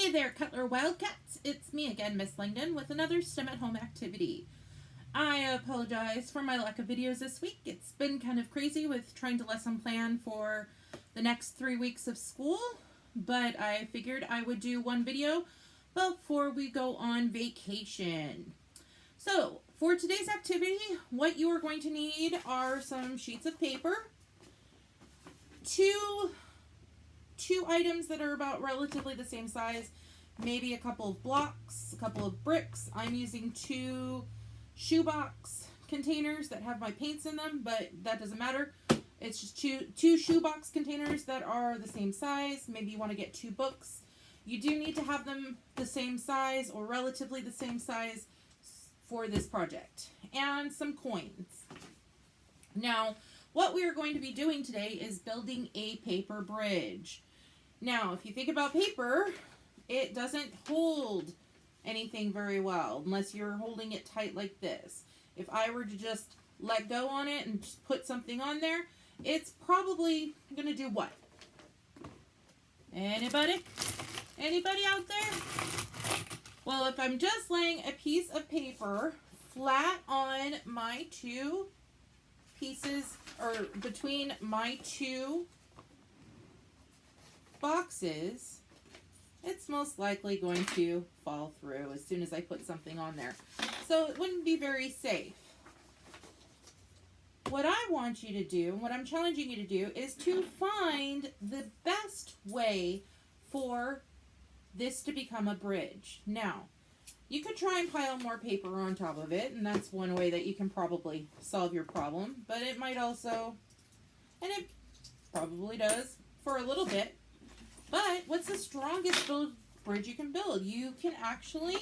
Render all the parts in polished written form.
Hey there, Cutler Wildcats. It's me again, Miss Langdon, with another STEM at Home activity. I apologize for my lack of videos this week. It's been kind of crazy with trying to lesson plan for the next 3 weeks of school, but I figured I would do one video before we go on vacation. So, for today's activity, what you are going to need are some sheets of paper, two items that are about relatively the same size, maybe a couple of blocks, a couple of bricks. I'm using 2 shoebox containers that have my paints in them, but that doesn't matter. It's just two shoebox containers that are the same size. Maybe you want to get 2 books. You do need to have them the same size or relatively the same size for this project. And some coins. Now, what we are going to be doing today is building a paper bridge. Now, if you think about paper, it doesn't hold anything very well unless you're holding it tight like this. If I were to just let go on it and just put something on there, it's probably going to do what? Anybody? Anybody out there? Well, if I'm just laying a piece of paper flat on my 2 pieces, or between my 2 boxes, it's most likely going to fall through as soon as I put something on there. So it wouldn't be very safe. What I want you to do, what I'm challenging you to do, is to find the best way for this to become a bridge. Now, you could try and pile more paper on top of it, and that's one way that you can probably solve your problem, but it might also, and it probably does for a little bit, but what's the strongest bridge you can build? You can actually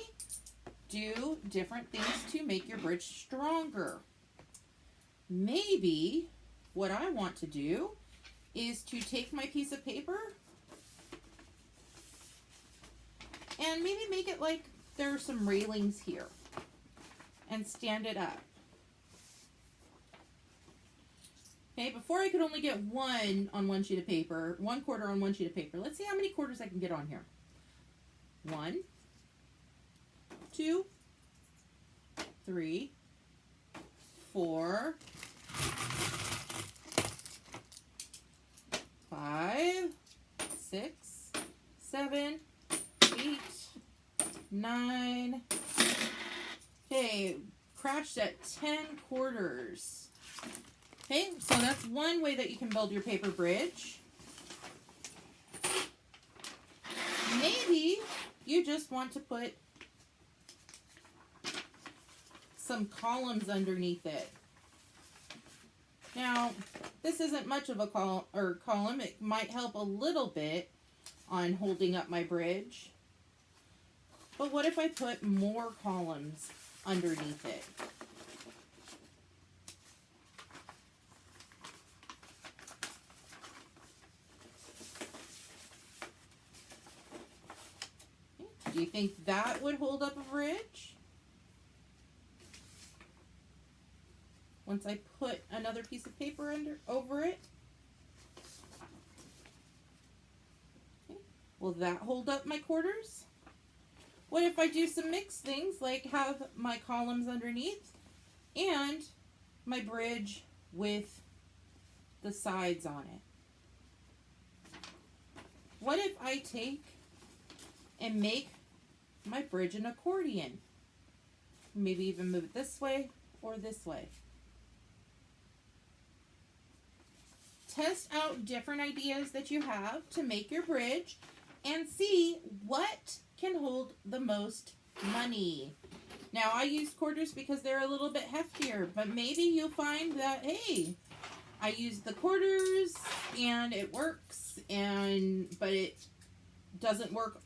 do different things to make your bridge stronger. Maybe what I want to do is to take my piece of paper and maybe make it like there are some railings here and stand it up. Okay, before I could only get 1 on one sheet of paper, 1 quarter on one sheet of paper. Let's see how many quarters I can get on here. 1, 2, 3, 4, 5, 6, 7, 8, 9. Okay, crashed at 10 quarters. Okay, so that's one way that you can build your paper bridge. Maybe you just want to put some columns underneath it. Now, this isn't much of a column. It might help a little bit on holding up my bridge. But what if I put more columns underneath it? Do you think that would hold up a bridge? Once I put another piece of paper over it? Okay. Will that hold up my quarters? What if I do some mixed things, like have my columns underneath and my bridge with the sides on it? What if I take and make my bridge an accordion? Maybe even move it this way or this way. Test out different ideas that you have to make your bridge and see what can hold the most money. Now, I use quarters because they're a little bit heftier, but maybe you'll find that, hey, I use the quarters and it works, but it doesn't work.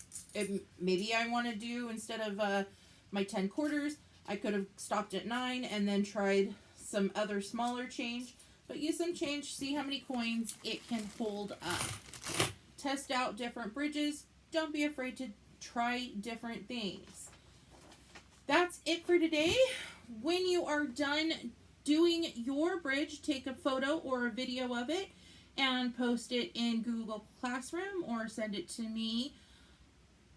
Maybe I want to do, instead of my 10 quarters, I could have stopped at 9 and then tried some other smaller change. But use some change, see how many coins it can hold up. Test out different bridges. Don't be afraid to try different things. That's it for today. When you are done doing your bridge, take a photo or a video of it and post it in Google Classroom or send it to me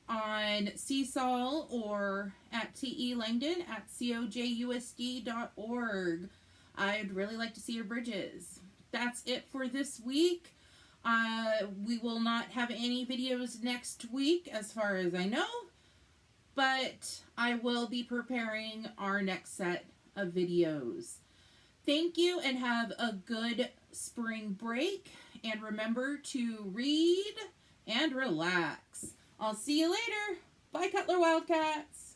on Seesaw or at TE Langdon at cojusd.org. I'd really like to see your bridges. That's it for this week. We will not have any videos next week as far as I know, but I will be preparing our next set of videos. Thank you and have a good spring break, and remember to read and relax. I'll see you later. Bye, Cutler Wildcats.